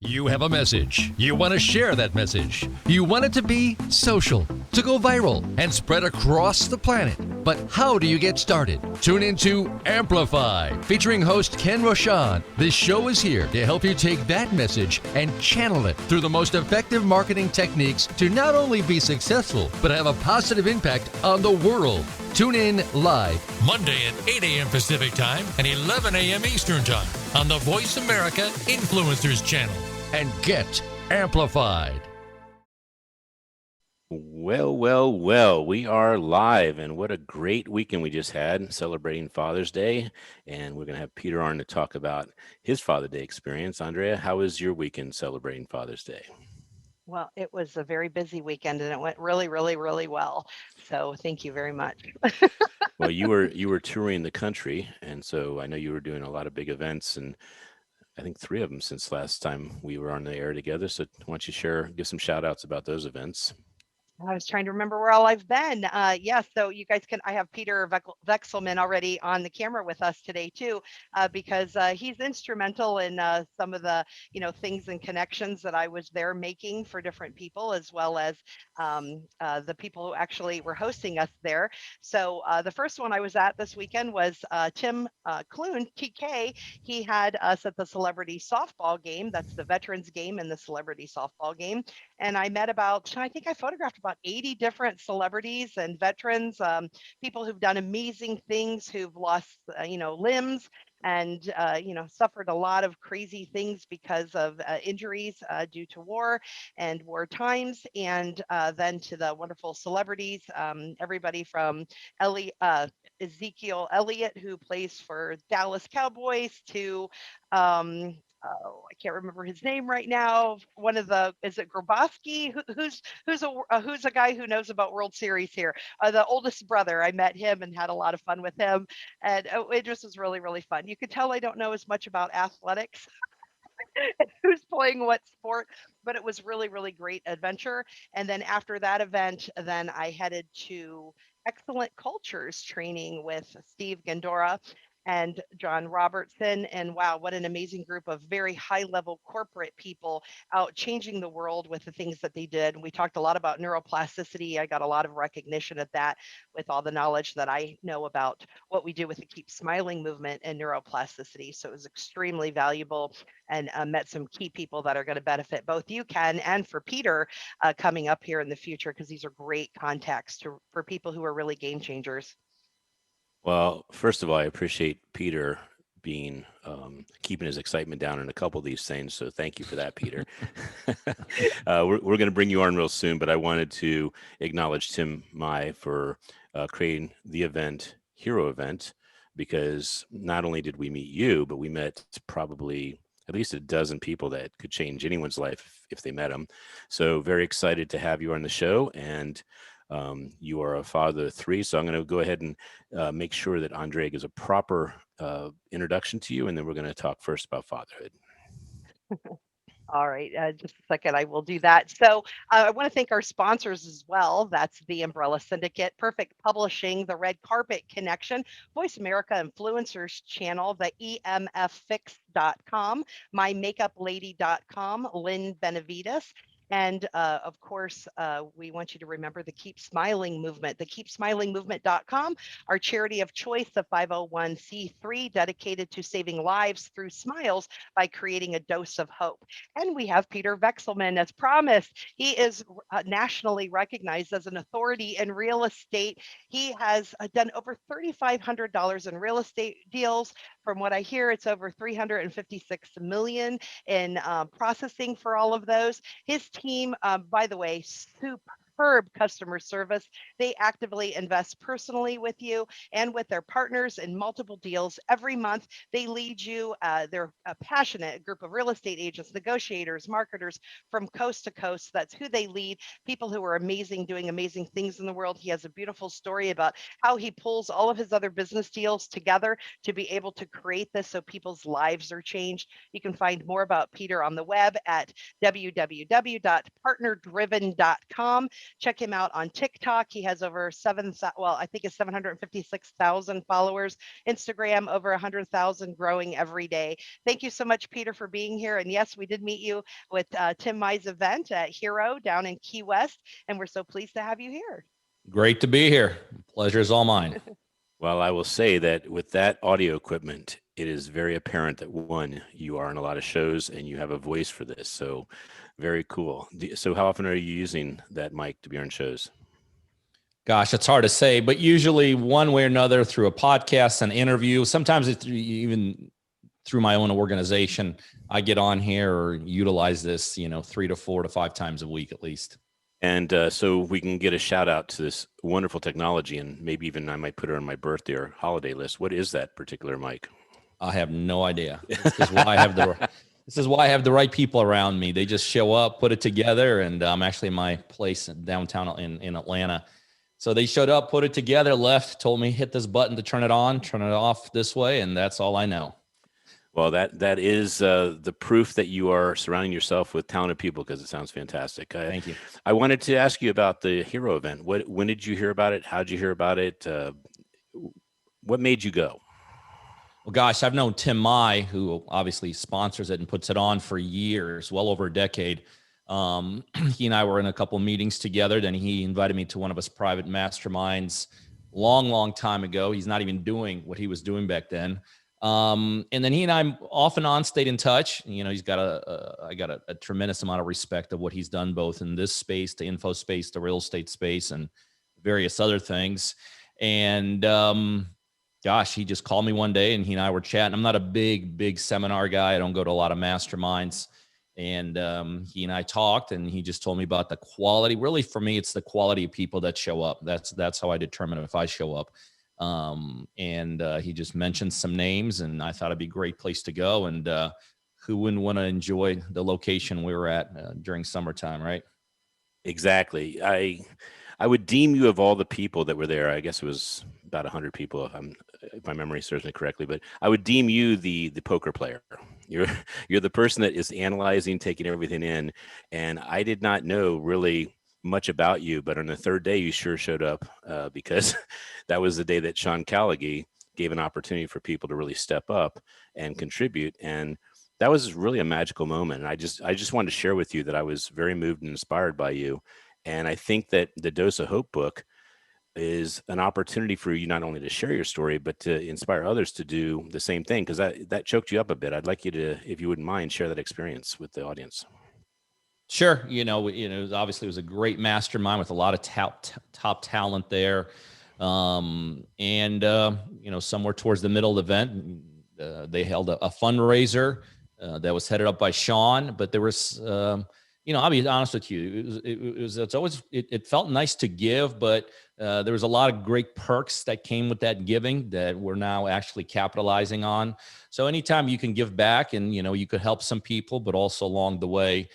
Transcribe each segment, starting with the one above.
You have a message. You want to share that message. You want it to be social, to go viral, and spread across the planet. But how do you get started? Tune into Amplify, featuring host Ken Rochon. This show is here to help you take that message and channel it through the most effective marketing techniques to not only be successful, but have a positive impact on the world. Tune in live Monday at 8 a.m. Pacific Time and 11 a.m. Eastern Time on the Voice America Influencers Channel. and get amplified. Well, we are live, and what a great weekend we just had celebrating Father's Day. And we're going to have Peter on to talk about his Father's Day experience. Andrea, how was your weekend celebrating Father's Day? Well, it was a very busy weekend and it went really, really, really well. So thank you very much. Well, you were touring the country, and so I know you were doing a lot of big events, and I think 3 of them since last time we were on the air together. So why don't you give some shout outs about those events? I was trying to remember where all I've been. So you guys I have Peter Vekselman already on the camera with us today too, because he's instrumental in some of the, things and connections that I was there making for different people, as well as the people who actually were hosting us there. So the first one I was at this weekend was Tim Clune, TK. He had us at the celebrity softball game. That's the veterans game and the celebrity softball game. And I met I think I photographed about 80 different celebrities and veterans, people who've done amazing things, who've lost, limbs and, suffered a lot of crazy things because of injuries due to war and war times. And then to the wonderful celebrities, everybody from Ezekiel Elliott, who plays for Dallas Cowboys, to I can't remember his name right now. Is it Grabowski? Who's a guy who knows about World Series here? The oldest brother. I met him and had a lot of fun with him, and it just was really, really fun. You could tell I don't know as much about athletics, who's playing what sport, but it was really, really great adventure. And then after that event, then I headed to Excellent Cultures training with Steve Gandora and John Robertson. And wow, what an amazing group of very high level corporate people out changing the world with the things that they did. And we talked a lot about neuroplasticity. I got a lot of recognition at that with all the knowledge that I know about what we do with the Keep Smiling movement and neuroplasticity. So it was extremely valuable, and met some key people that are going to benefit both you, Ken, and for Peter coming up here in the future, because these are great contacts for people who are really game changers. Well, first of all, I appreciate Peter being keeping his excitement down in a couple of these things. So thank you for that, Peter. We're going to bring you on real soon, but I wanted to acknowledge Tim Mai for creating the hero event, because not only did we meet you, but we met probably at least a dozen people that could change anyone's life if they met them. So very excited to have you on the show. And you are a father of 3, so I'm going to go ahead and make sure that Andrea gives a proper introduction to you, and then we're going to talk first about fatherhood. All right, just a second, I will do that. So I want to thank our sponsors as well. That's the Umbrella Syndicate, Perfect Publishing, the Red Carpet Connection, Voice America Influencers Channel, the EMFfix.com, mymakeuplady.com, Lynn Benavides. And of course, we want you to remember the Keep Smiling Movement, the keepsmilingmovement.com, our charity of choice, the 501c3 dedicated to saving lives through smiles by creating a dose of hope. And we have Peter Vekselman, as promised. He is nationally recognized as an authority in real estate. He has done over $3,500 in real estate deals. From what I hear, it's over 356 million in processing for all of those. His team, by the way, superb customer service. They actively invest personally with you and with their partners in multiple deals every month. They lead you. They're a passionate group of real estate agents, negotiators, marketers from coast to coast. That's who they lead. People who are amazing, doing amazing things in the world. He has a beautiful story about how he pulls all of his other business deals together to be able to create this so people's lives are changed. You can find more about Peter on the web at www.partnerdriven.com. Check him out on TikTok. He has over I think it's 756,000 followers. Instagram, over 100,000, growing every day. Thank you so much, Peter, for being here. And yes, we did meet you with Tim Mai's event at Hero down in Key West, and we're so pleased to have you here. Great to be here. Pleasure is all mine. Well, I will say that with that audio equipment, it is very apparent that one, you are in a lot of shows and you have a voice for this. So very cool. So how often are you using that mic to be on shows? Gosh, it's hard to say, but usually one way or another through a podcast, an interview, sometimes it's even through my own organization, I get on here or utilize this, 3 to 4 to 5 times a week at least. And so we can get a shout out to this wonderful technology, and maybe even I might put it on my birthday or holiday list. What is that particular mic? I have no idea. This is why I have the right people around me. They just show up, put it together, and I'm actually in my place downtown in Atlanta. So they showed up, put it together, left, told me hit this button to turn it on, turn it off this way, and that's all I know. Well, that is the proof that you are surrounding yourself with talented people, because it sounds fantastic. Thank you. I wanted to ask you about the Hero event. When did you hear about it? How did you hear about it? What made you go? Well, gosh, I've known Tim Mai, who obviously sponsors it and puts it on for years, well over a decade. He and I were in a couple of meetings together. Then he invited me to one of his private masterminds long time ago. He's not even doing what he was doing back then. And then he and I off and on stayed in touch. He's got I got a tremendous amount of respect of what he's done, both in this space, the info space, the real estate space, and various other things. And, gosh, he just called me one day and he and I were chatting. I'm not a big seminar guy. I don't go to a lot of masterminds. And he and I talked, and he just told me about the quality. Really, for me, it's the quality of people that show up. That's how I determine if I show up. And he just mentioned some names, and I thought it'd be a great place to go. And who wouldn't want to enjoy the location we were at during summertime, right? Exactly. I would deem you, of all the people that were there, I guess it was about 100 people, if my memory serves me correctly, but I would deem you the poker player. You're the person that is analyzing, taking everything in. And I did not know really much about you, but on the third day, you sure showed up because that was the day that Sean Callaghy gave an opportunity for people to really step up and contribute. And that was really a magical moment. And I just wanted to share with you that I was very moved and inspired by you. And I think that the Dose of Hope book is an opportunity for you not only to share your story, but to inspire others to do the same thing, because that choked you up a bit. I'd like you to, if you wouldn't mind, share that experience with the audience. Sure. Obviously it was a great mastermind with a lot of top talent there. Somewhere towards the middle of the event, they held a fundraiser that was headed up by Sean, but there was, I'll be honest with you. It felt nice to give, but there was a lot of great perks that came with that giving that we're now actually capitalizing on. So anytime you can give back and, you could help some people, but also along the way,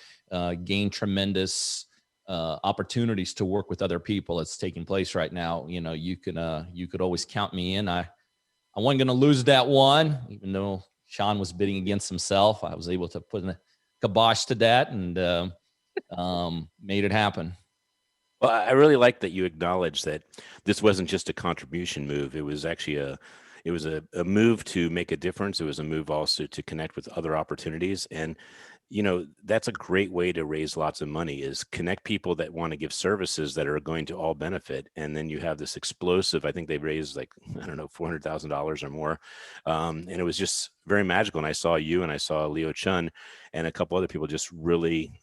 gain tremendous opportunities to work with other people. It's taking place right now. You could always count me in. I wasn't going to lose that one, even though Sean was bidding against himself. I was able to put a kibosh to that and made it happen. Well, I really like that you acknowledge that this wasn't just a contribution move. It was actually a move to make a difference. It was a move also to connect with other opportunities. And that's a great way to raise lots of money, is connect people that want to give services that are going to all benefit. And then you have this explosive, I think they raised $400,000 or more. And it was just very magical. And I saw you and I saw Leo Chun and a couple other people just really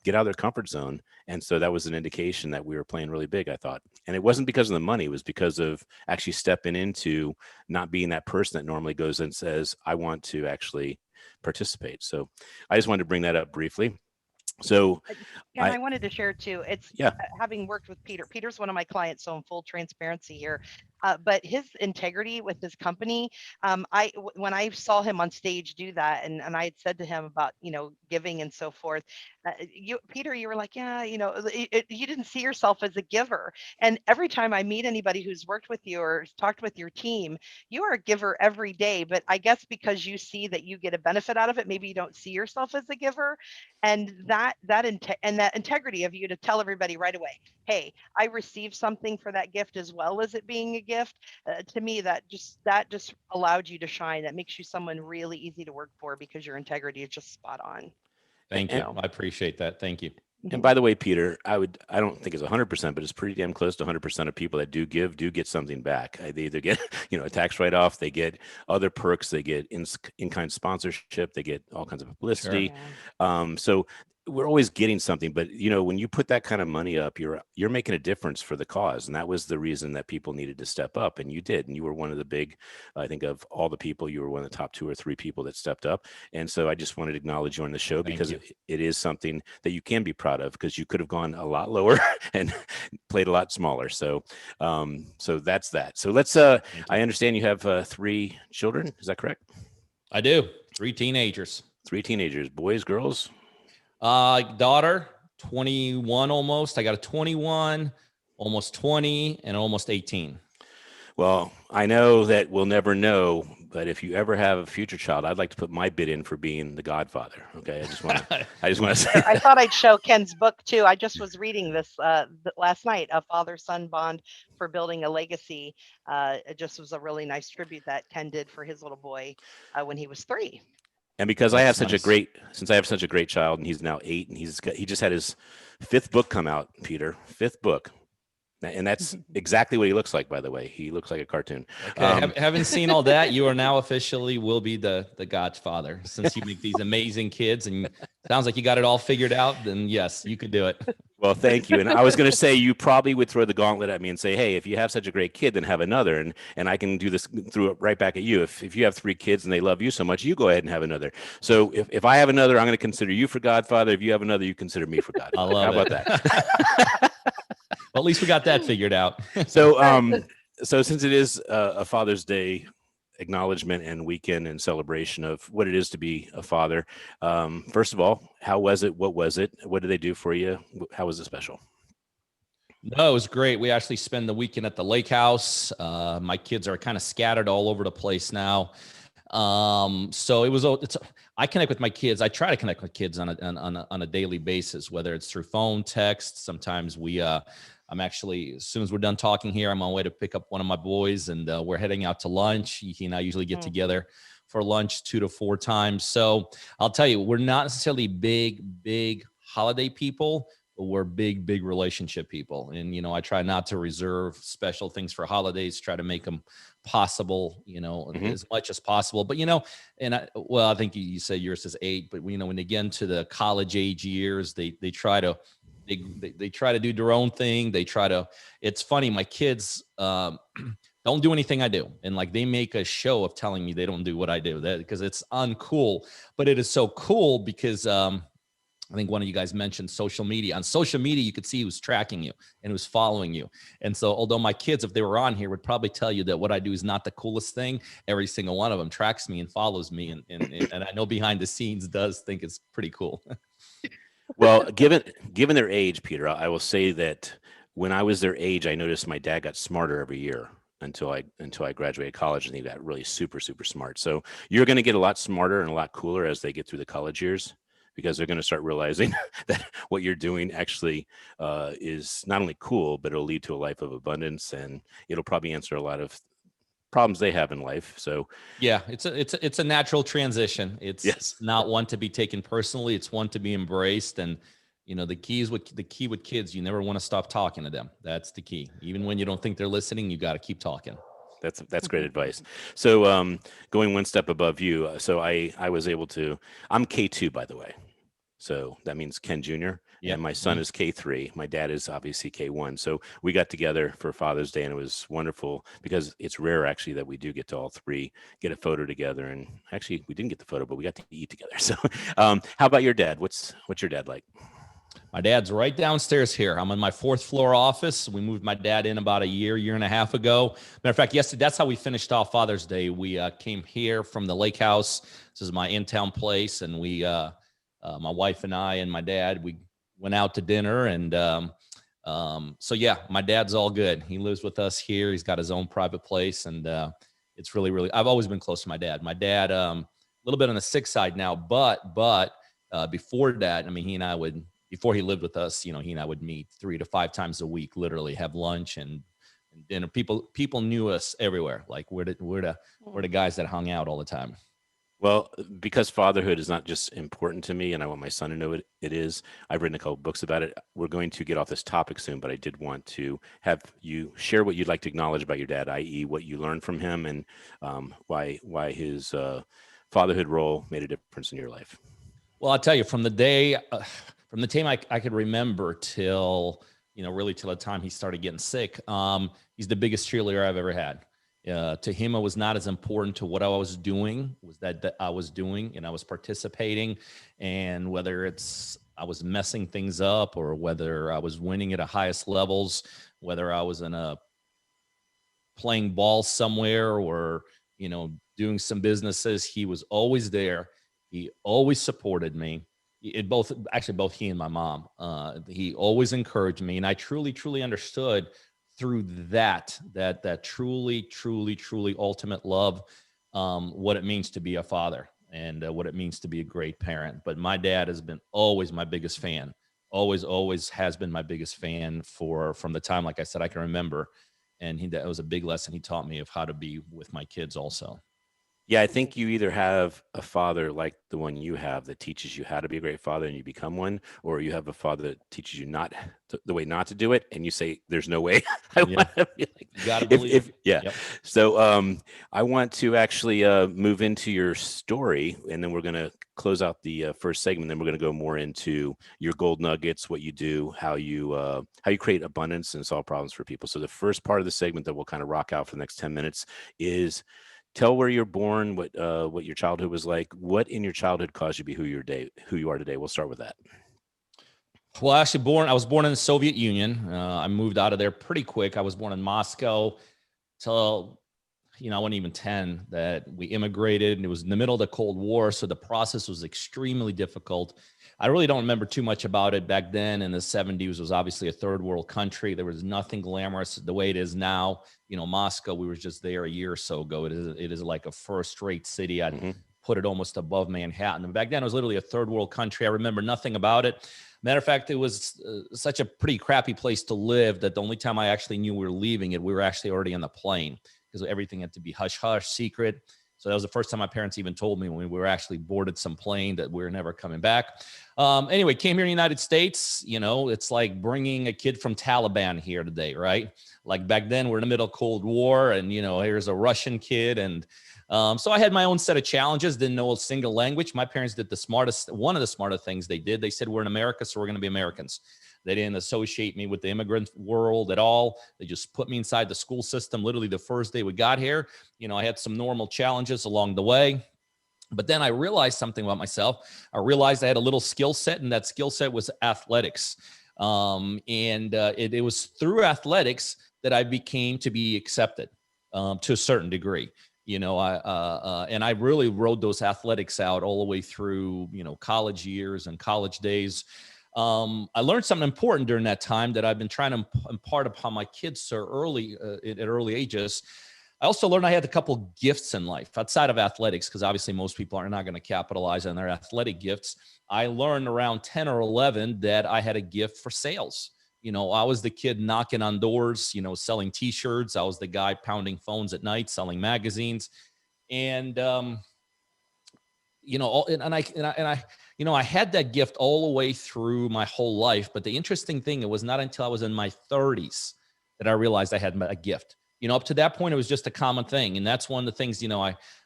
get out of their comfort zone. And so that was an indication that we were playing really big, I thought. And it wasn't because of the money. It was because of actually stepping into not being that person that normally goes and says, I want to actually participate. So I just wanted to bring that up briefly. So and I wanted to share too, it's having worked with Peter's one of my clients. So in full transparency here, But his integrity with his company, when I saw him on stage do that, and I had said to him about, giving and so forth, Peter, you were like, yeah, you didn't see yourself as a giver. And every time I meet anybody who's worked with you or talked with your team, you are a giver every day. But I guess because you see that you get a benefit out of it, maybe you don't see yourself as a giver. And that integrity of you to tell everybody right away, hey, I received something for that gift as well as it being a gift. To me, that just allowed you to shine. That makes you someone really easy to work for because your integrity is just spot on. Thank you. And, I appreciate that. Thank you. and by the way, Peter, I don't think it's 100%, but it's pretty damn close to 100% of people that do give do get something back. They either get, a tax write-off, they get other perks, they get in-kind sponsorship, they get all kinds of publicity. Yeah. So we're always getting something, but when you put that kind of money up, you're making a difference for the cause. And that was the reason that people needed to step up, and you did. And you were one of the big, I think, of all the people, you were one of the top 2 or 3 people that stepped up. And so I just wanted to acknowledge you on the show because it is something that you can be proud of, because you could have gone a lot lower and played a lot smaller. So so that's that. So let's I understand you have 3 children. Is that correct? I do. 3 teenagers. 3 teenagers, boys, girls? Daughter, 21 almost. I got a 21, almost 20, and almost 18. Well, I know that we'll never know, but if you ever have a future child, I'd like to put my bid in for being the godfather. Okay, I just want to say. I thought I'd show Ken's book too. I just was reading this last night, A Father-Son Bond for Building a Legacy. It just was a really nice tribute that Ken did for his little boy when he was 3. And because I have such a great child, and he's now 8, and he just had his 5th book come out, Peter, 5th book. And that's exactly what he looks like, by the way. He looks like a cartoon. Okay, haven't seen all that. You are now officially will be the godfather, since you make these amazing kids, and sounds like you got it all figured out. Then yes, you could do it. Well, thank you. And I was going to say, you probably would throw the gauntlet at me and say, hey, if you have such a great kid, then have another. And I can do this, throw it right back at you. If you have 3 kids and they love you so much, you go ahead and have another. So if I have another, I'm going to consider you for godfather. If you have another, you consider me for godfather. I love How about that? Well, at least we got that figured out. So since it is a Father's Day acknowledgement and weekend and celebration of what it is to be a father, first of all, how was it? What was it? What did they do for you? How was it special? No, it was great. We actually spend the weekend at the lake house. My kids are kind of scattered all over the place now. So I connect with my kids. I try to connect with kids on a daily basis, whether it's through phone, text. Sometimes I'm actually, as soon as we're done talking here, I'm on my way to pick up one of my boys, and we're heading out to lunch. He and I usually get together for lunch 2 to 4 times. So I'll tell you, we're not necessarily big holiday people, but we're big relationship people. And, I try not to reserve special things for holidays, try to make them possible, as much as possible. But, I think you said yours is 8, but when they get into the college age years, they try to do their own thing. It's funny. My kids, don't do anything I do. And they make a show of telling me they don't do what I do, because it's uncool, but it is so cool because, I think one of you guys mentioned social media. On social media, you could see who's tracking you and who's following you. And so although my kids, if they were on here, would probably tell you that what I do is not the coolest thing, every single one of them tracks me and follows me. And I know behind the scenes does think it's pretty cool. Well, given their age, Peter, I will say that when I was their age, I noticed my dad got smarter every year until I graduated college, and he got really super smart. So you're going to get a lot smarter and a lot cooler as they get through the college years, because they're going to start realizing that what you're doing actually is not only cool, but it'll lead to a life of abundance, and it'll probably answer a lot of problems they have in life. So yeah, it's a natural transition. It's not one to be taken personally. It's one to be embraced. And the key with kids, you never want to stop talking to them. That's the key. Even when you don't think they're listening, you got to keep talking. That's great advice. So going one step above you, so I was able to, I'm K2, by the way. So that means Ken Jr. Yeah. And my son is K3. My dad is obviously K1. So we got together for Father's Day, and it was wonderful, because it's rare actually that we do get to all 3 get a photo together. And actually we didn't get the photo, but we got to eat together. So how about your dad? What's your dad like? My dad's right downstairs here. I'm in my 4th floor office. We moved my dad in about a year and a half ago. Matter of fact, yesterday, that's how we finished off Father's Day. We came here from the lake house. This is my in-town place. And we, my wife and I and my dad, we went out to dinner. And so, yeah, my dad's all good. He lives with us here. He's got his own private place. And it's really, really, I've always been close to my dad. My dad, a little bit on the sick side now, but before that, I mean, he and I would, before he lived with us, you know, he and I would meet 3 to 5 times a week, literally have lunch and dinner. People knew us everywhere. Like we're the guys that hung out all the time. Well, because fatherhood is not just important to me, and I want my son to know it is. I've written a couple books about it. We're going to get off this topic soon, but I did want to have you share what you'd like to acknowledge about your dad, i.e., what you learned from him, and why his fatherhood role made a difference in your life. Well, I'll tell you, from the time I could remember till, you know, really till the time he started getting sick, he's the biggest cheerleader I've ever had. To him, it was not as important to what I was doing, was that I was doing and I was participating, and whether it's I was messing things up or whether I was winning at the highest levels, whether I was in a playing ball somewhere or, you know, doing some businesses, he was always there. He always supported me. Both he and my mom. He always encouraged me, and I truly understood through that truly ultimate love, what it means to be a father and what it means to be a great parent. But my dad has been always my biggest fan. Always has been my biggest fan from the time, like I said, I can remember. And that was a big lesson he taught me of how to be with my kids also. Yeah, I think you either have a father like the one you have that teaches you how to be a great father and you become one, or you have a father that teaches you the way not to do it, and you say, "There's no way I want to be like." You gotta believe. Yeah. Yep. So I want to actually move into your story, and then we're going to close out the first segment. Then we're going to go more into your gold nuggets, what you do, how you create abundance and solve problems for people. So the first part of the segment that we'll kind of rock out for the next 10 minutes is tell where you're born, what your childhood was like, what in your childhood caused you to be who you are today. We'll start with that. Well, I was born in the Soviet Union. I moved out of there pretty quick. I was born in Moscow till, you know, I wasn't even 10 that we immigrated, and it was in the middle of the Cold War. So the process was extremely difficult. I really don't remember too much about it back then. In the 70s, it was obviously a third world country. There was nothing glamorous the way it is now. You know, Moscow, we were just there a year or so ago. It is like a first-rate city. I'd put it almost above Manhattan. And back then, it was literally a third world country. I remember nothing about it. Matter of fact, it was such a pretty crappy place to live that the only time I actually knew we were leaving it, we were actually already on the plane, because everything had to be hush-hush, secret. So that was the first time my parents even told me, when we were actually boarded some plane, that we were never coming back. Anyway, came here in the United States. You know, it's like bringing a kid from Taliban here today, right? Like back then, we're in the middle of Cold War, and, you know, here's a Russian kid. And so I had my own set of challenges, didn't know a single language. My parents did one of the smartest things they did. They said, we're in America, so we're going to be Americans. They didn't associate me with the immigrant world at all. They just put me inside the school system. Literally the first day we got here, you know, I had some normal challenges along the way. But then I realized something about myself. I realized I had a little skill set, and that skill set was athletics. It was through athletics that I became to be accepted to a certain degree. You know, I really rode those athletics out all the way through, you know, college years and college days. I learned something important during that time that I've been trying to impart upon my kids so early, at early ages. I also learned I had a couple gifts in life outside of athletics, because obviously most people are not going to capitalize on their athletic gifts. I learned around 10 or 11 that I had a gift for sales. You know, I was the kid knocking on doors, you know, selling T-shirts. I was the guy pounding phones at night, selling magazines. And, you know, I had that gift all the way through my whole life. But the interesting thing, it was not until I was in my 30s that I realized I had a gift. You know, up to that point, it was just a common thing. And that's one of the things, you know,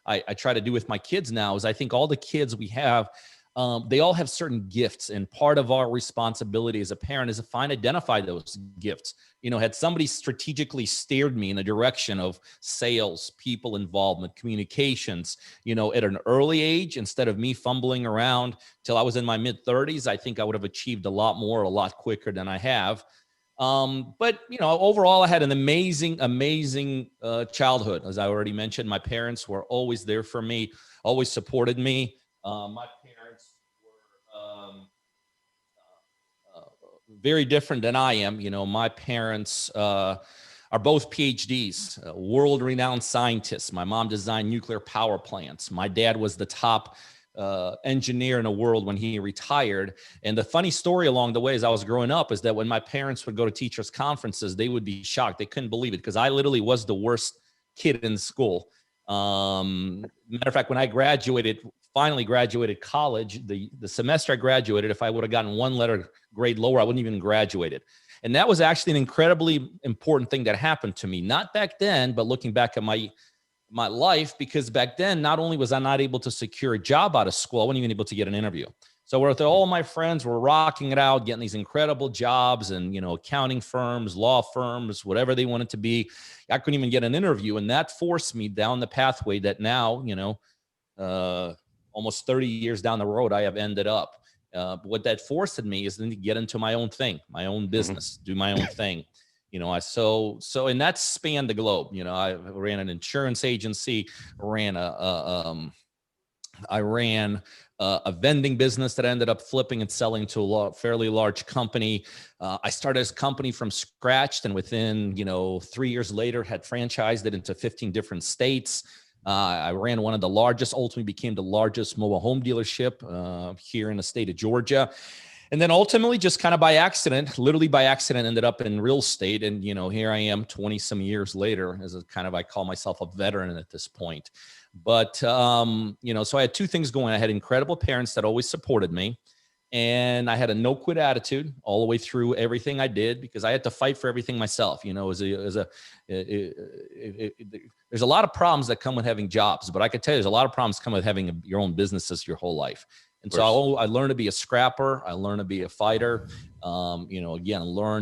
I try to do with my kids now is I think all the kids we have, they all have certain gifts, and part of our responsibility as a parent is to identify those gifts. Had somebody strategically steered me in the direction of sales, people involvement, communications, at an early age, instead of me fumbling around till I was in my mid-30s, I think I would have achieved a lot more, a lot quicker than I have. But overall, I had an amazing childhood. As I already mentioned, my parents were always there for me, always supported me. My parents were very different than I am. My parents are both PhDs, world-renowned scientists. My mom designed nuclear power plants. My dad was the top engineer in the world when he retired. And the funny story along the way as I was growing up is that when my parents would go to teachers' conferences, they would be shocked. They couldn't believe it because I literally was the worst kid in school. Matter of fact, when I finally graduated college, the semester I graduated, if I would have gotten one letter grade lower, I wouldn't even graduated. And that was actually an incredibly important thing that happened to me. Not back then, but looking back at my life, because back then, not only was I not able to secure a job out of school, I wasn't even able to get an interview. So where all my friends were rocking it out, getting these incredible jobs and, accounting firms, law firms, whatever they wanted to be, I couldn't even get an interview. And that forced me down the pathway that now, almost 30 years down the road, I have ended up. What that forced me is then to get into my own thing, my own business, do my own thing. And that spanned the globe. I ran an insurance agency, I ran a vending business that I ended up flipping and selling to a fairly large company. I started this company from scratch, and within 3 years later, had franchised it into 15 different states. I ran one of the largest, ultimately became the largest mobile home dealership here in the state of Georgia. And then ultimately, just kind of literally by accident, ended up in real estate. And, here I am 20 some years later as I call myself a veteran at this point. But, so I had two things going. I had incredible parents that always supported me. And I had a no quit attitude all the way through everything I did, because I had to fight for everything myself. There's a lot of problems that come with having jobs, but I could tell you there's a lot of problems come with having your own businesses your whole life. And so I learned to be a scrapper. I learned to be a fighter. Learned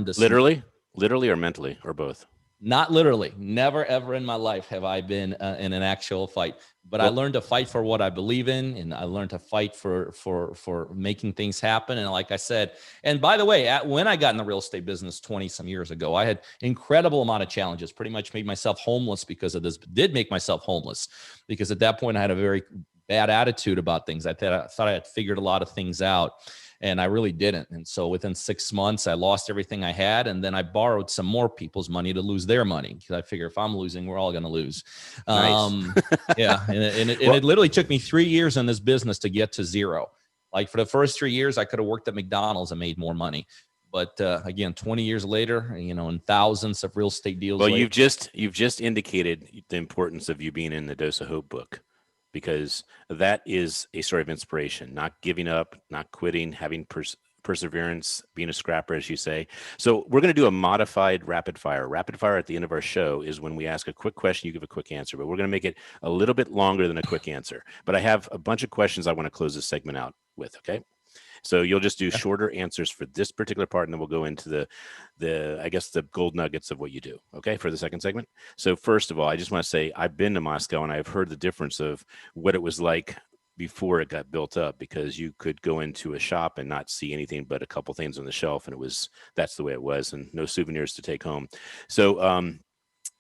to literally or mentally or both. Not literally. Never, ever in my life have I been in an actual fight. But I learned to fight for what I believe in, and I learned to fight for making things happen. And like I said, and by the way, when I got in the real estate business 20 some years ago, I had incredible amount of challenges. Pretty much made myself homeless because of this. Did make myself homeless because at that point I had a very bad attitude about things. I thought I had figured a lot of things out. And I really didn't. And so within 6 months, I lost everything I had. And then I borrowed some more people's money to lose their money, because I figure if I'm losing, we're all going to lose. Nice. Yeah. And it literally took me 3 years in this business to get to zero. Like for the first 3 years, I could have worked at McDonald's and made more money. But again, 20 years later, and thousands of real estate deals. Well, you've just indicated the importance of you being in the Dose of Hope book, because that is a story of inspiration, not giving up, not quitting, having perseverance, being a scrapper, as you say. So we're going to do a modified rapid fire. Rapid fire at the end of our show is when we ask a quick question, you give a quick answer, but we're going to make it a little bit longer than a quick answer. But I have a bunch of questions I want to close this segment out with, okay? So you'll just do shorter answers for this particular part, and then we'll go into the gold nuggets of what you do, okay, for the second segment. So first of all, I just want to say I've been to Moscow, and I've heard the difference of what it was like before it got built up, because you could go into a shop and not see anything but a couple things on the shelf, and that's the way it was, and no souvenirs to take home. So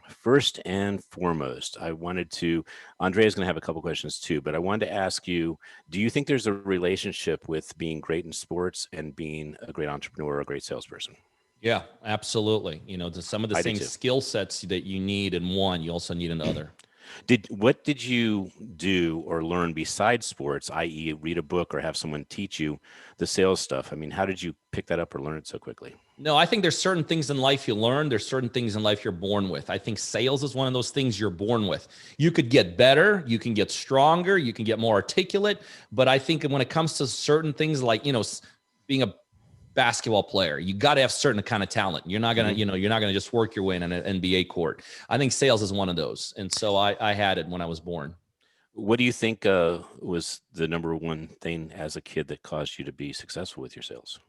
first and foremost, Andrea's going to have a couple questions too, but I wanted to ask you, do you think there's a relationship with being great in sports and being a great entrepreneur or a great salesperson? Yeah, absolutely. Some of the same skill sets that you need in one, you also need in the other. What did you do or learn besides sports, i.e. read a book or have someone teach you the sales stuff? I mean, how did you pick that up or learn it so quickly? No, I think there's certain things in life you learn. There's certain things in life you're born with. I think sales is one of those things you're born with. You could get better, you can get stronger, you can get more articulate. But I think when it comes to certain things like, being a basketball player, you got to have certain kind of talent. You're not going to, you're not going to just work your way in an NBA court. I think sales is one of those. And so I had it when I was born. What do you think was the number one thing as a kid that caused you to be successful with your sales?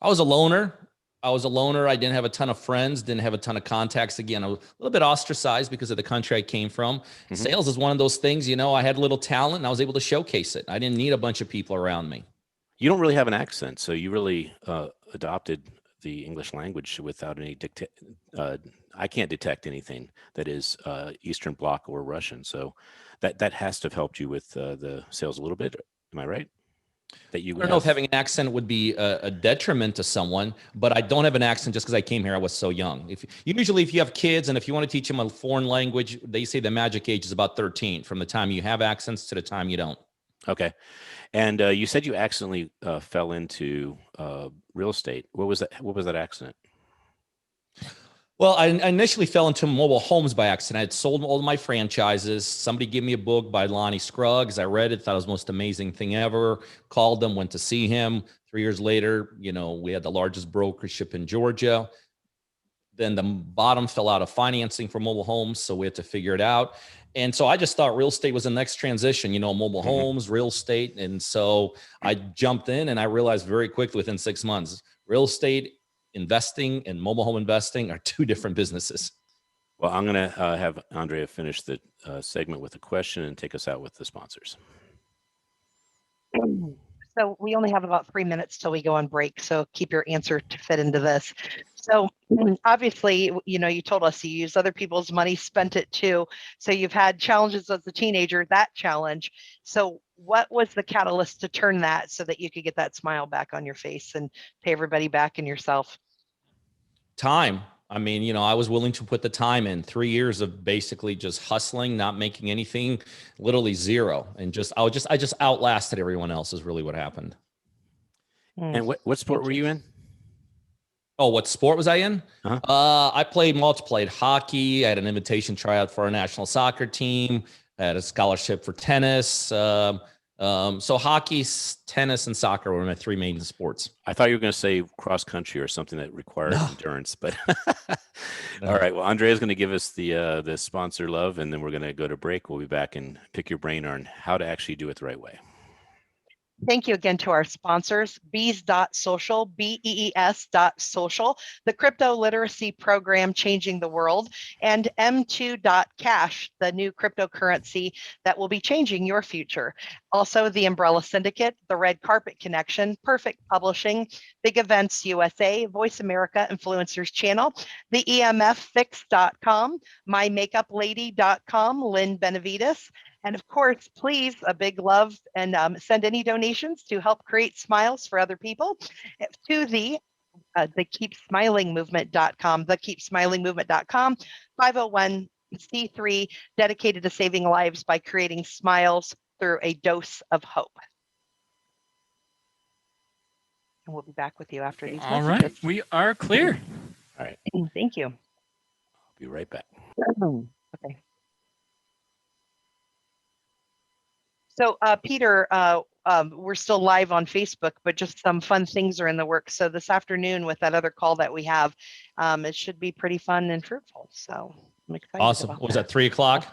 I was a loner. I didn't have a ton of friends, didn't have a ton of contacts. Again, I was a little bit ostracized because of the country I came from. Mhm. Sales is one of those things, I had a little talent and I was able to showcase it. I didn't need a bunch of people around me. You don't really have an accent, so you really adopted the English language without any I can't detect anything that is Eastern Bloc or Russian. So that has to have helped you with the sales a little bit. Am I right? That you I don't know if have. having an accent would be a detriment to someone, but I don't have an accent just because I came here. I was so young. If you have kids and if you want to teach them a foreign language, they say the magic age is about 13, from the time you have accents to the time you don't. Okay. And you said you accidentally fell into real estate. What was that? What was that accident? Well, I initially fell into mobile homes by accident. I had sold all of my franchises. Somebody gave me a book by Lonnie Scruggs. I read it, thought it was the most amazing thing ever. Called them, went to see him. 3 years later, we had the largest brokership in Georgia. Then the bottom fell out of financing for mobile homes, so we had to figure it out. And so I just thought real estate was the next transition, mobile homes, real estate. And so I jumped in and I realized very quickly within 6 months, real estate investing and mobile home investing are two different businesses. Well, I'm going to have Andrea finish the segment with a question and take us out with the sponsors. So we only have about 3 minutes till we go on break. So keep your answer to fit into this. So obviously, you told us you use other people's money, spent it too. So you've had challenges as a teenager, that challenge. So what was the catalyst to turn that so that you could get that smile back on your face and pay everybody back and yourself? Time. I mean, I was willing to put the time in. 3 years of basically just hustling, not making anything, literally zero. And I just outlasted everyone else is really what happened. And what sport were you in? Oh, what sport was I in? Uh-huh. I played hockey. I had an invitation tryout for our national soccer team. I had a scholarship for tennis. So hockey, tennis, and soccer were my 3 main sports. I thought you were going to say cross country or something that required endurance, but No. All right. Well, Andrea is going to give us the sponsor love, and then we're going to go to break. We'll be back and pick your brain on how to actually do it the right way. Thank you again to our sponsors, bees.social, BEES.social, the crypto literacy program changing the world, and M2.cash, the new cryptocurrency that will be changing your future. Also, the Umbrella Syndicate, the Red Carpet Connection, Perfect Publishing, Big Events USA, Voice America Influencers Channel, the EMFfix.com, MyMakeupLady.com, Lynn Benavides, and of course, please, a big love and send any donations to help create smiles for other people to the keepsmilingmovement.com, thekeepsmilingmovement.com, 501c3 dedicated to saving lives by creating smiles through a dose of hope. And we'll be back with you after these messages. All right, we are clear. All right. Thank you. I'll be right back. Okay. So, Peter, we're still live on Facebook, but just some fun things are in the works. So this afternoon with that other call that we have, it should be pretty fun and fruitful. So I'm excited. Awesome. About Was that 3 o'clock?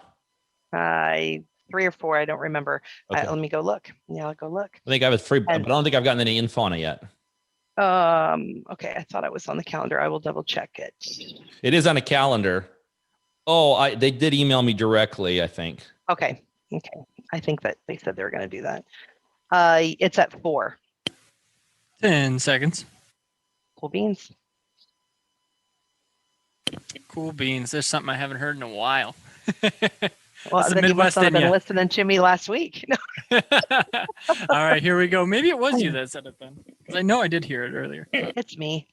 3 or 4, I don't remember. Okay. Let me go look. Yeah, I'll go look. I think I have but I don't think I've gotten any info on it yet. Okay, I thought I was on the calendar. I will double check it. It is on a calendar. Oh, they did email me directly, I think. Okay. I think that they said they were going to do that. It's at 4. 10 seconds. Cool beans. Cool beans. There's something I haven't heard in a while. Well, That's the then you Midwest must not have in been ya. listening to me last week. All right, here we go. Maybe it was you that said it then, because I know I did hear it earlier. It's me.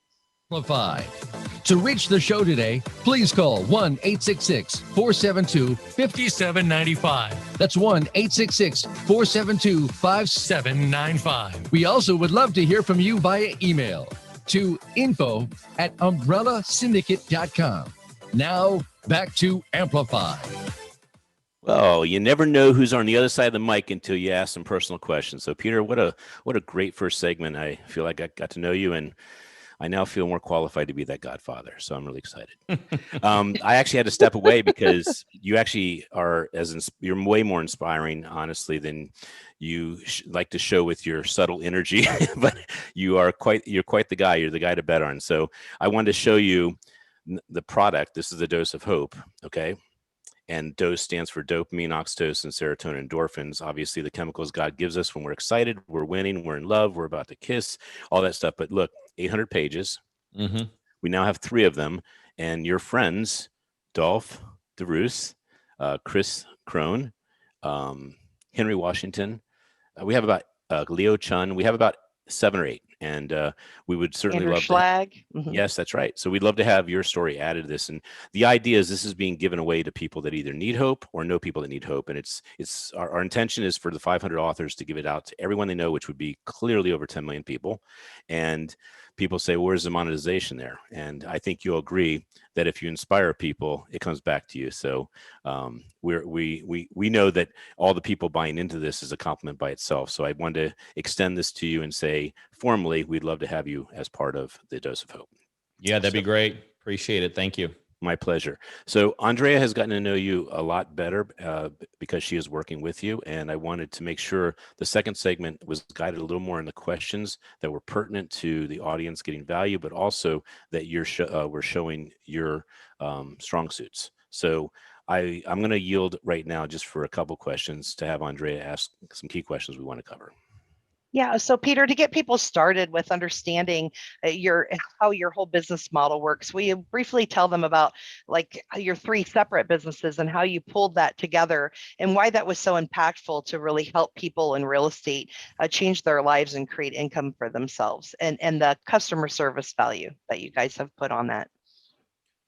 Amplify. To reach the show today, please call 1-866-472-5795. 5795 That's 1-866-472-5795. 795. We also would love to hear from you via email to info@umbrellasyndicate.com. Now, back to Amplify. Well, you never know who's on the other side of the mic until you ask some personal questions. So, Peter, what a great first segment. I feel like I got to know you, and I now feel more qualified to be that godfather. So I'm really excited. I actually had to step away because you actually are you're way more inspiring, honestly, than you like to show with your subtle energy. But you're quite the guy. You're the guy to bet on. So I wanted to show you the product. This is the dose of hope. Okay. And dose stands for dopamine, oxytocin, serotonin, endorphins. Obviously, the chemicals God gives us when we're excited, we're winning, we're in love, we're about to kiss, all that stuff. But look, 800 pages. Mm-hmm. We now have 3 of them. And your friends, Dolph DeRoos, Chris Crone, Henry Washington, we have about Leo Chun. We have about 7 or 8. And we would certainly Andrew love Schlag. to. Yes, that's right. So we'd love to have your story added to this. And the idea is this is being given away to people that either need hope or know people that need hope. And it's our intention is for the 500 authors to give it out to everyone they know, which would be clearly over 10 million people. And people say, where's the monetization there? And I think you'll agree that if you inspire people, it comes back to you. So we know that all the people buying into this is a compliment by itself. So I wanted to extend this to you and say formally, we'd love to have you as part of the Dose of Hope. Yeah, that'd be great. Appreciate it. Thank you. My pleasure. So Andrea has gotten to know you a lot better because she is working with you. And I wanted to make sure the second segment was guided a little more in the questions that were pertinent to the audience getting value, but also that we're showing your strong suits. So I'm going to yield right now just for a couple questions to have Andrea ask some key questions we want to cover. Yeah. So Peter, to get people started with understanding how your whole business model works, will you briefly tell them about like your 3 separate businesses and how you pulled that together and why that was so impactful to really help people in real estate change their lives and create income for themselves, and the customer service value that you guys have put on that?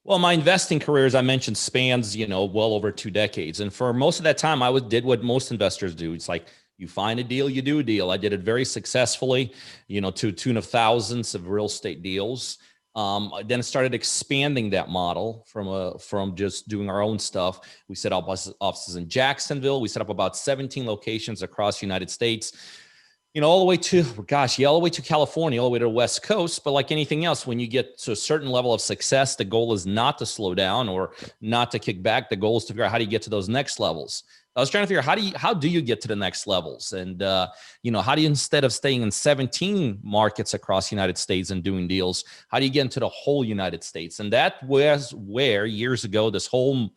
Well, my investing career, as I mentioned, spans, well over 2 decades. And for most of that time, I did what most investors do. It's like, you find a deal, you do a deal. I did it very successfully, to a tune of thousands of real estate deals. Then I started expanding that model from just doing our own stuff. We set up offices in Jacksonville. We set up about 17 locations across the United States, all the way to, all the way to California, all the way to the West Coast. But like anything else, when you get to a certain level of success, the goal is not to slow down or not to kick back. The goal is to figure out how do you get to those next levels. I was trying to figure out how do you get to the next levels? And, how do you, instead of staying in 17 markets across the United States and doing deals, how do you get into the whole United States? And that was where years ago, this whole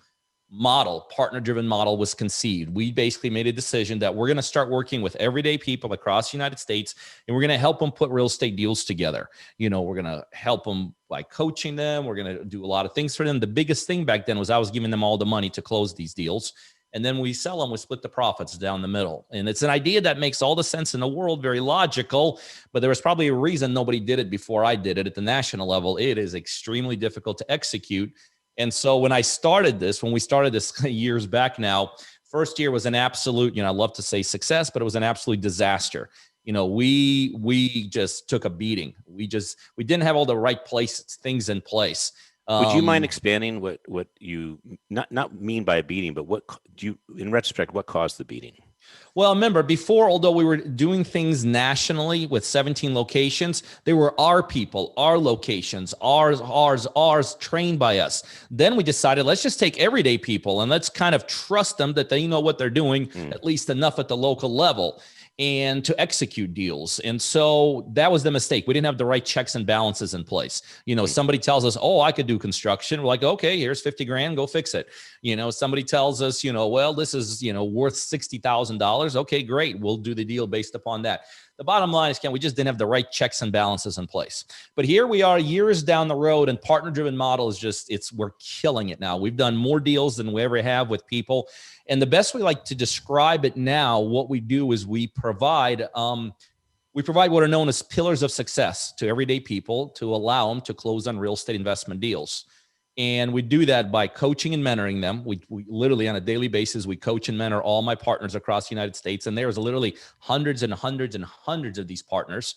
partner-driven model was conceived. We basically made a decision that we're going to start working with everyday people across the United States, and we're going to help them put real estate deals together. We're going to help them by coaching them. We're going to do a lot of things for them. The biggest thing back then was I was giving them all the money to close these deals. And then we sell them, we split the profits down the middle. And it's an idea that makes all the sense in the world, very logical, but there was probably a reason nobody did it before I did it at the national level. It is extremely difficult to execute. And so when we started this years back now, first year was an absolute, I love to say success, but it was an absolute disaster. We just took a beating. We didn't have all the right things in place. Would you mind expanding what you not mean by a beating, but what do you, in retrospect, what caused the beating? Well, remember before, although we were doing things nationally with 17 locations, they were our people, our locations, ours trained by us. Then we decided, let's just take everyday people and let's kind of trust them that they know what they're doing, at least enough at the local level, and to execute deals. And so that was the mistake. We didn't have the right checks and balances in place. Somebody tells us, oh, I could do construction. We're like, okay, here's 50 grand, go fix it. Somebody tells us, well, this is, worth $60,000. Okay, great. We'll do the deal based upon that. The bottom line is, Ken, we just didn't have the right checks and balances in place. But here we are years down the road, and partner-driven model is we're killing it now. We've done more deals than we ever have with people. And the best way like to describe it now, what we do is we provide what are known as pillars of success to everyday people to allow them to close on real estate investment deals. And we do that by coaching and mentoring them. We literally on a daily basis, we coach and mentor all my partners across the United States. And there's literally hundreds and hundreds and hundreds of these partners.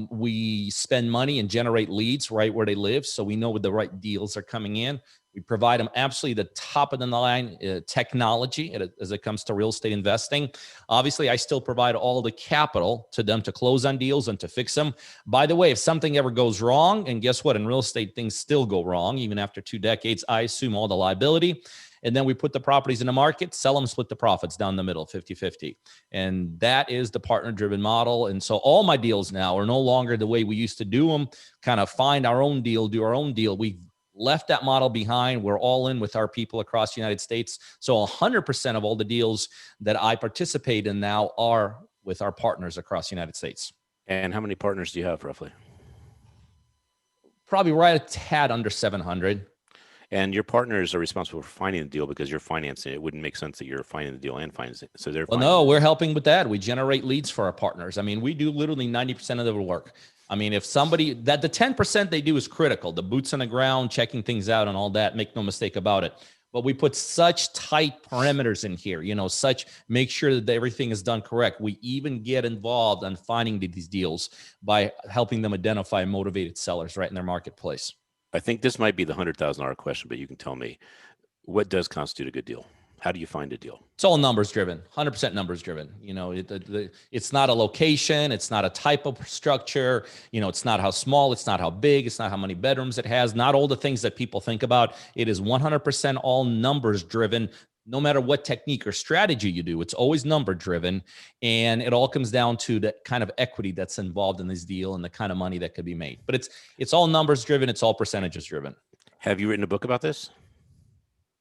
We spend money and generate leads right where they live, so we know what the right deals are coming in. We provide them absolutely the top of the line technology as it comes to real estate investing. Obviously, I still provide all the capital to them to close on deals and to fix them. By the way, if something ever goes wrong, and guess what? In real estate, things still go wrong. Even after 2 decades, I assume all the liability. And then we put the properties in the market, sell them, split the profits down the middle, 50-50. And that is the partner-driven model. And so all my deals now are no longer the way we used to do them, kind of find our own deal, do our own deal. We've left that model behind. We're all in with our people across the United States. So 100% of all the deals that I participate in now are with our partners across the United States. And how many partners do you have roughly? Probably right a tad under 700. And your partners are responsible for finding the deal because you're financing it. It wouldn't make sense that you're finding the deal and financing it. So they're Well, no, we're helping with that. We generate leads for our partners. I mean, we do literally 90% of the work. I mean, if somebody that the 10% they do is critical, the boots on the ground, checking things out and all that, make no mistake about it. But we put such tight parameters in here, make sure that everything is done correct. We even get involved in finding these deals by helping them identify motivated sellers right in their marketplace. I think this might be the $100,000 question, but you can tell me, what does constitute a good deal? How do you find a deal? It's all numbers driven, 100% numbers driven. It's not a location. It's not a type of structure. It's not how small, it's not how big, it's not how many bedrooms it has, not all the things that people think about. It is 100% all numbers driven. No matter what technique or strategy you do, it's always number driven. And it all comes down to the kind of equity that's involved in this deal and the kind of money that could be made. But it's all numbers driven. It's all percentages driven. Have you written a book about this?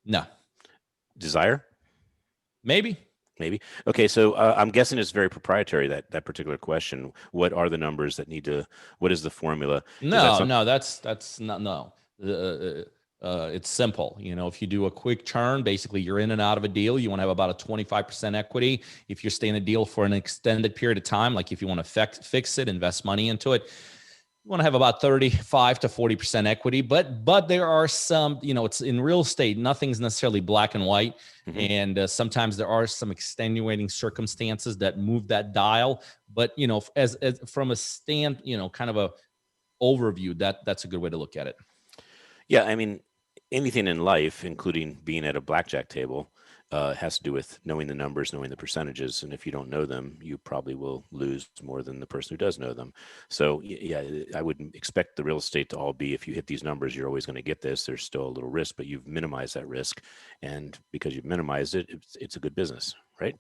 No. Desire? Maybe. Okay. So I'm guessing it's very proprietary, that particular question. What are the numbers that what is the formula? No, that's not, no. It's simple. If you do a quick turn, basically you're in and out of a deal. You want to have about a 25% equity. If you're staying in a deal for an extended period of time, like if you want to fix it, invest money into it, you want to have about 35 to 40% equity. But there are some, it's in real estate, nothing's necessarily black and white. Mm-hmm. And sometimes there are some extenuating circumstances that move that dial. But, as from a kind of a overview, that's a good way to look at it. Yeah. I mean, anything in life, including being at a blackjack table, has to do with knowing the numbers, knowing the percentages. And if you don't know them, you probably will lose more than the person who does know them. So yeah, I wouldn't expect the real estate to all be, if you hit these numbers, you're always going to get this. There's still a little risk, but you've minimized that risk. And because you've minimized it, it's a good business, right?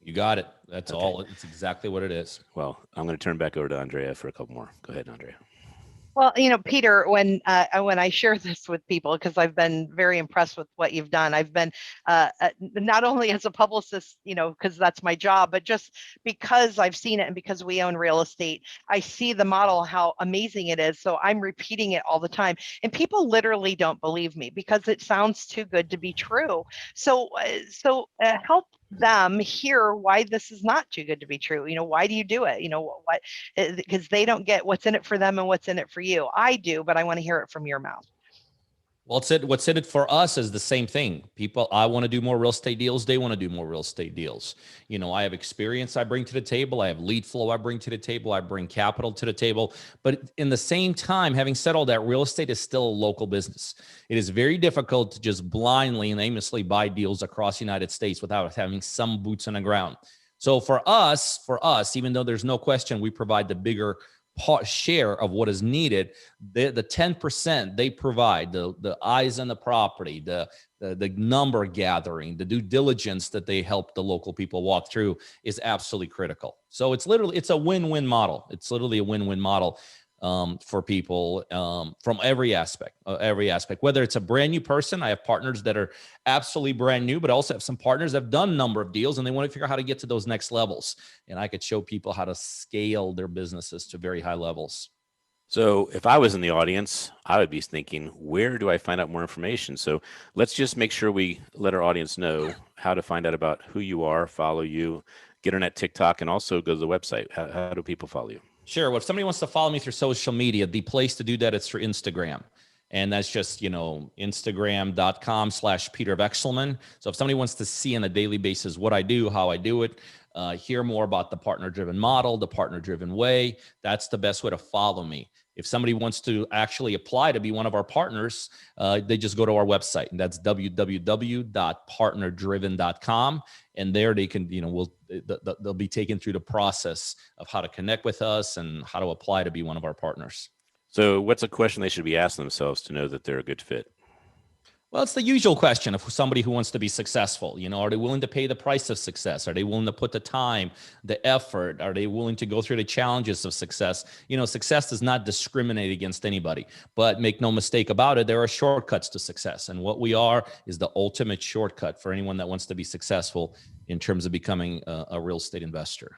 You got it. That's okay. All. It's exactly what it is. Well, I'm going to turn back over to Andrea for a couple more. Go ahead, Andrea. Well, Peter, when I share this with people, because I've been very impressed with what you've done. I've been not only as a publicist, because that's my job, but just because I've seen it and because we own real estate, I see the model, how amazing it is. So I'm repeating it all the time. And people literally don't believe me because it sounds too good to be true. So help them hear why this is not too good to be true. Why do you do it? What? Because they don't get what's in it for them and what's in it for you. I do, but I want to hear it from your mouth. Well, what's in it for us is the same thing. People, I want to do more real estate deals. They want to do more real estate deals. I have experience I bring to the table. I have lead flow I bring to the table. I bring capital to the table. But in the same time, having said all that, real estate is still a local business. It is very difficult to just blindly and aimlessly buy deals across the United States without having some boots on the ground. So for us, even though there's no question we provide the bigger share of what is needed, the 10% they provide, the eyes on the property, the number gathering, the due diligence that they help the local people walk through is absolutely critical. So it's a win-win model. It's literally a win-win model for people from every aspect, whether it's a brand new person. I have partners that are absolutely brand new, but I also have some partners that have done a number of deals and they want to figure out how to get to those next levels. And I could show people how to scale their businesses to very high levels. So if I was in the audience, I would be thinking, where do I find out more information? So let's just make sure we let our audience know how to find out about who you are, follow you, get on that TikTok, and also go to the website. How do people follow you? Sure. Well, if somebody wants to follow me through social media, the place to do that is through Instagram. And that's just, Instagram.com/Peter Vekselman. So if somebody wants to see on a daily basis what I do, how I do it, hear more about the partner-driven model, the partner-driven way, that's the best way to follow me. If somebody wants to actually apply to be one of our partners, they just go to our website, and that's www.partnerdriven.com. And there they can, they'll be taken through the process of how to connect with us and how to apply to be one of our partners. So what's a question they should be asking themselves to know that they're a good fit? Well, it's the usual question of somebody who wants to be successful. Are they willing to pay the price of success? Are they willing to put the time, the effort? Are they willing to go through the challenges of success? Success does not discriminate against anybody, but make no mistake about it, there are shortcuts to success. And what we are is the ultimate shortcut for anyone that wants to be successful in terms of becoming a real estate investor.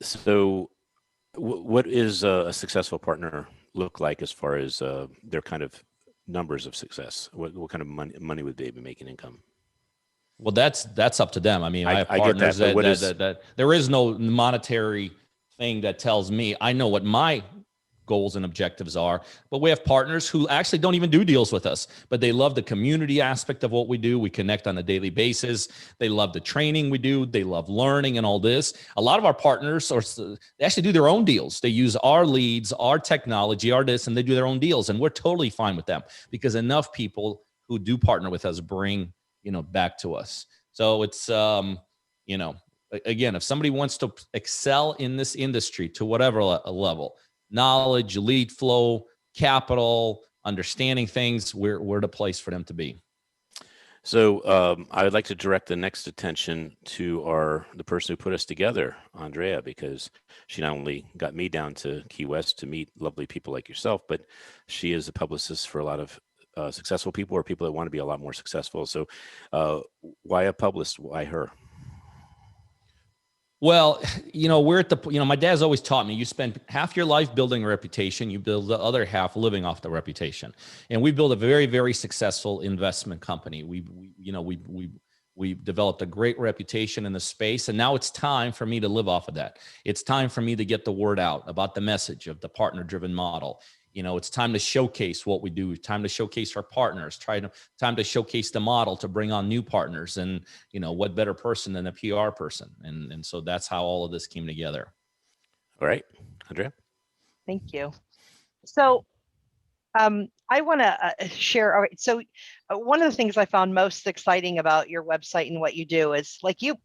So what is a successful partner look like as far as their kind of numbers of success? What kind of money would they be making income? Well, that's up to them. I mean, I have partners get that, that there is no monetary thing that tells me. I know what my goals and objectives are, but we have partners who actually don't even do deals with us, but they love the community aspect of what we do. We connect on a daily basis. They love the training we do. They love learning and all this. A lot of our partners they actually do their own deals. They use our leads, our technology, our this, and they do their own deals. And we're totally fine with them because enough people who do partner with us bring, back to us. So it's, again, if somebody wants to excel in this industry to whatever level, knowledge, lead flow, capital, understanding things, we're the place for them to be. So I would like to direct the next attention to the person who put us together, Andrea, because she not only got me down to Key West to meet lovely people like yourself, but she is a publicist for a lot of successful people or people that want to be a lot more successful. So why a publicist? Why her? Well, we're at the, my dad's always taught me, you spend half your life building a reputation, you build the other half living off the reputation. And we built a very, very successful investment company. We've developed a great reputation in the space, and now it's time for me to live off of that. It's time for me to get the word out about the message of the partner-driven model. It's time to showcase what we do. It's time to showcase our partners. Time to showcase the model to bring on new partners. And what better person than a PR person? And so that's how all of this came together. All right, Andrea. Thank you. So I want to share. All right. So one of the things I found most exciting about your website and what you do is like you're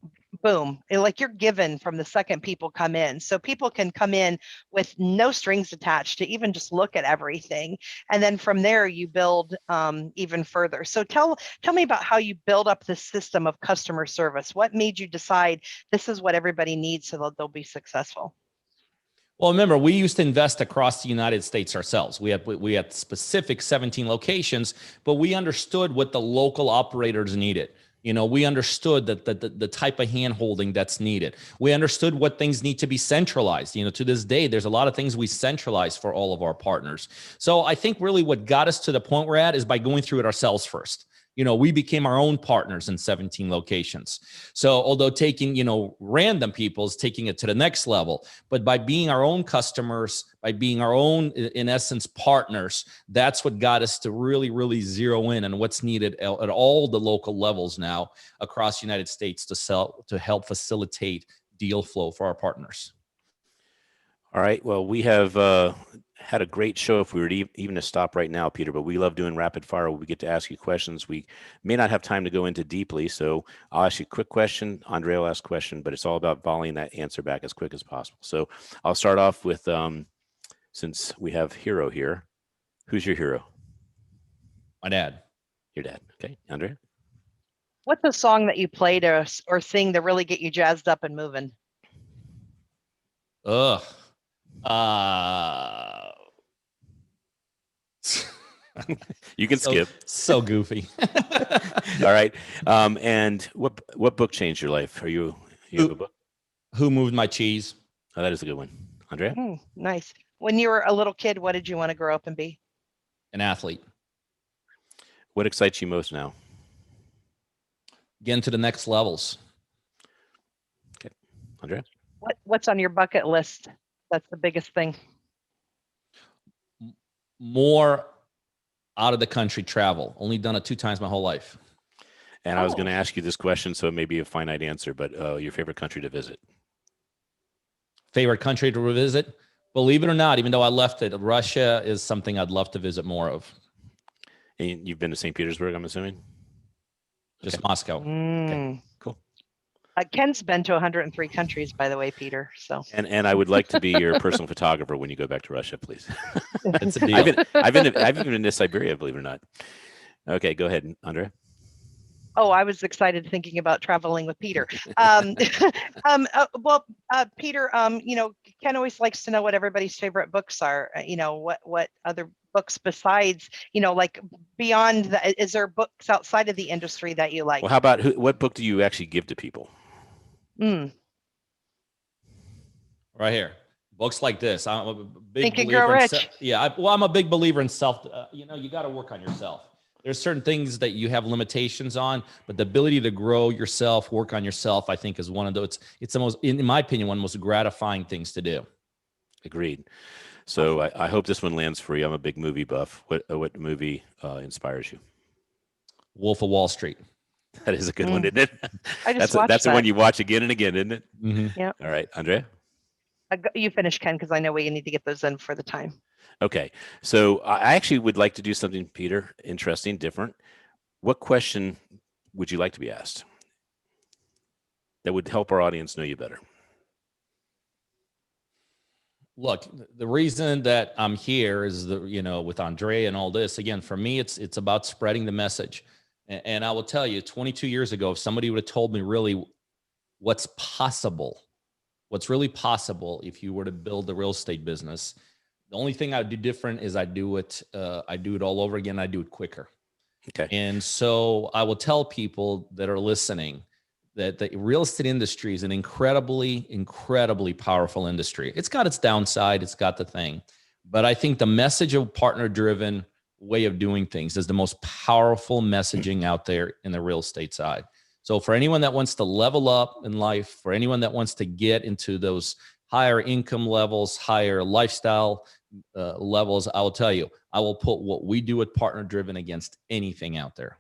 given from the second people come in. So people can come in with no strings attached to even just look at everything. And then from there you build even further. So tell me about how you build up this system of customer service. What made you decide this is what everybody needs so that they'll be successful? Well, remember, we used to invest across the United States ourselves. We had specific 17 locations, but we understood what the local operators needed. We understood that the type of hand-holding that's needed. We understood what things need to be centralized. To this day, there's a lot of things we centralize for all of our partners. So I think really what got us to the point we're at is by going through it ourselves first. We became our own partners in 17 locations. So although taking, random people is taking it to the next level, but by being our own customers, by being our own, in essence, partners, that's what got us to really, really zero in on what's needed at all the local levels now across the United States to help facilitate deal flow for our partners. All right. Well, we have had a great show if we were to even to stop right now, Peter, but we love doing rapid fire. We get to ask you questions. We may not have time to go into deeply, so I'll ask you a quick question. Andrea will ask a question, but it's all about volleying that answer back as quick as possible. So I'll start off with, since we have Hero here, who's your hero? My dad. Your dad. Okay. Andrea? What's a song that you play or sing to really get you jazzed up and moving? Ugh. You can skip. So goofy. All right. And what book changed your life? You have a book? Who Moved My Cheese? Oh, that is a good one. Andrea? Nice. When you were a little kid, what did you want to grow up and be? An athlete. What excites you most now? Getting to the next levels. Okay. Andrea? What's on your bucket list? That's the biggest thing. More out of the country travel. Only done it 2 times my whole life. And I was going to Oh. ask you this question, so it may be a finite answer, but your favorite country to visit? Favorite country to revisit? Believe it or not, even though I left it, Russia is something I'd love to visit more of. And you've been to St. Petersburg, I'm assuming? Just Okay. Moscow. Okay, Mm. cool. Ken's been to 103 countries, by the way, Peter. So And I would like to be your personal photographer when you go back to Russia, please. It's a deal. I've even been to Siberia, believe it or not. Okay, go ahead, Andrea. Oh, I was excited thinking about traveling with Peter. Peter, Ken always likes to know what everybody's favorite books are. What other books besides, like beyond the, is there books outside of the industry that you like? Well, how about what book do you actually give to people? Mm. Right here. Books like this. I'm a big Think and Grow believer in Rich. I'm a big believer in self. You got to work on yourself. There's certain things that you have limitations on, but the ability to grow yourself, work on yourself, I think is one of those. It's the most, in my opinion, one of the most gratifying things to do. Agreed. So I hope this one lands for you. I'm a big movie buff. What movie inspires you? Wolf of Wall Street. That is a good one, isn't it? I just watched that's the that. one you watch again and again, isn't it? Mm-hmm. Yeah. All right, Andrea. You finish, Ken, because I know we need to get those in for the time. Okay, so I actually would like to do something, Peter, interesting, different. What question would you like to be asked that would help our audience know you better? Look, the reason that I'm here is with Andrea and all this, again, for me, it's about spreading the message. And I will tell you, 22 years ago, if somebody would have told me really what's really possible if you were to build a real estate business, the only thing I'd do different is I do it all over again. I do it quicker. Okay. And so I will tell people that are listening that the real estate industry is an incredibly, incredibly powerful industry. It's got its downside. It's got the thing. But I think the message of partner-driven way of doing things is the most powerful messaging out there in the real estate side. So for anyone that wants to level up in life, for anyone that wants to get into those higher income levels, higher lifestyle levels, I will tell you, I will put what we do at Partner-Driven against anything out there.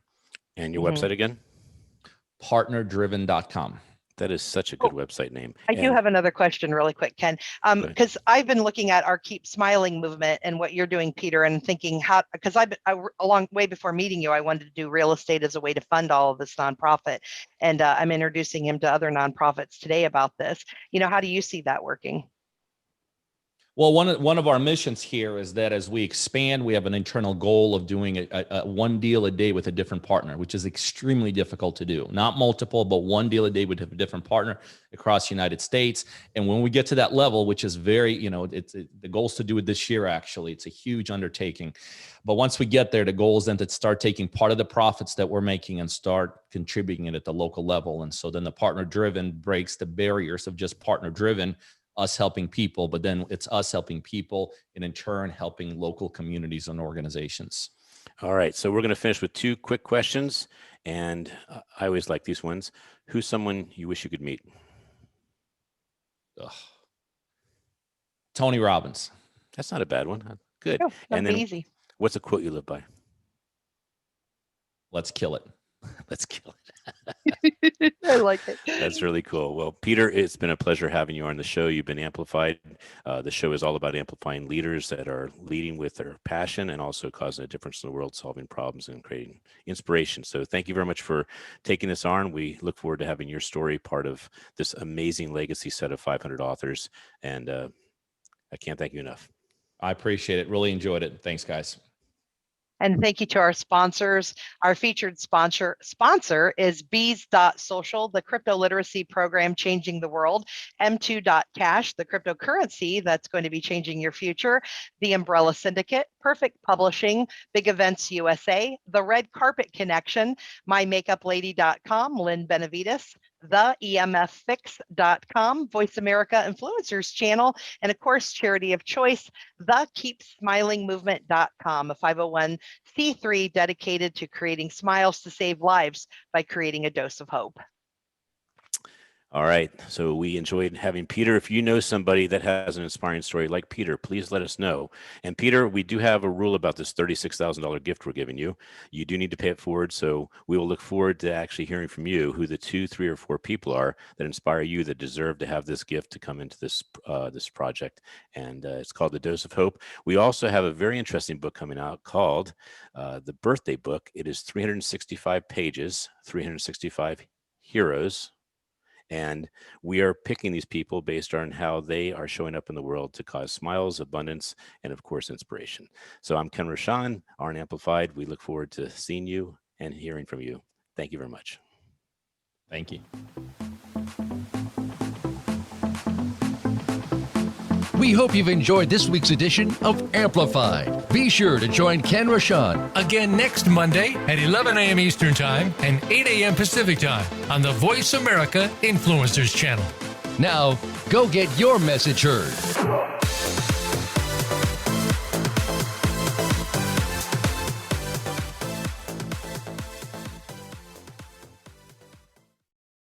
And your website again? Partnerdriven.com. That is such a good website name. I do have another question really quick, Ken, because I've been looking at our Keep Smiling movement and what you're doing, Peter, and thinking because a long way before meeting you, I wanted to do real estate as a way to fund all of this nonprofit. And I'm introducing him to other nonprofits today about this. How do you see that working? Well, one of our missions here is that as we expand, we have an internal goal of doing a one deal a day with a different partner, which is extremely difficult to do. Not multiple, but one deal a day with a different partner across the United States. And when we get to that level, which is very, the goal is to do it this year, actually. It's a huge undertaking. But once we get there, the goal is then to start taking part of the profits that we're making and start contributing it at the local level. And so then the partner-driven breaks the barriers of just partner-driven, us helping people, but then it's us helping people and in turn helping local communities and organizations. All right, so we're going to finish with two quick questions, and I always like these ones. Who's someone you wish you could meet? Tony Robbins. That's not a bad one. Good. Oh, and then easy. What's a quote you live by? Let's kill it. Let's kill it. I like it. That's really cool. Well, Peter, it's been a pleasure having you on the show. You've been amplified. The show is all about amplifying leaders that are leading with their passion and also causing a difference in the world, solving problems and creating inspiration. So thank you very much for taking this on. We look forward to having your story part of this amazing legacy set of 500 authors. And I can't thank you enough. I appreciate it. Really enjoyed it. Thanks, guys. And thank you to our sponsors. Our featured sponsor is Bees.social, the crypto literacy program changing the world, M2.cash, the cryptocurrency that's going to be changing your future, the Umbrella Syndicate, Perfect Publishing, Big Events USA, the Red Carpet Connection, MyMakeupLady.com, Lynn Benavides, the EMFfix.com, Voice America Influencers Channel, and of course, charity of choice, the KeepSmilingMovement.com, a 501c3 dedicated to creating smiles to save lives by creating a dose of hope. All right. So we enjoyed having Peter. If you know somebody that has an inspiring story like Peter, please let us know. And Peter, we do have a rule about this $36,000 gift we're giving you. You do need to pay it forward. So we will look forward to actually hearing from you who the 2, 3, or 4 people are that inspire you, that deserve to have this gift to come into this this project. And it's called The Dose of Hope. We also have a very interesting book coming out called The Birthday Book. It is 365 pages, 365 heroes. And we are picking these people based on how they are showing up in the world to cause smiles, abundance, and of course, inspiration. So I'm Ken Rashan, Arn Amplified. We look forward to seeing you and hearing from you. Thank you very much. Thank you. We hope you've enjoyed this week's edition of Amplified. Be sure to join Ken Rashan Again next Monday at 11 a.m. Eastern Time and 8 a.m. Pacific Time on the Voice America Influencers Channel. Now, go get your message heard.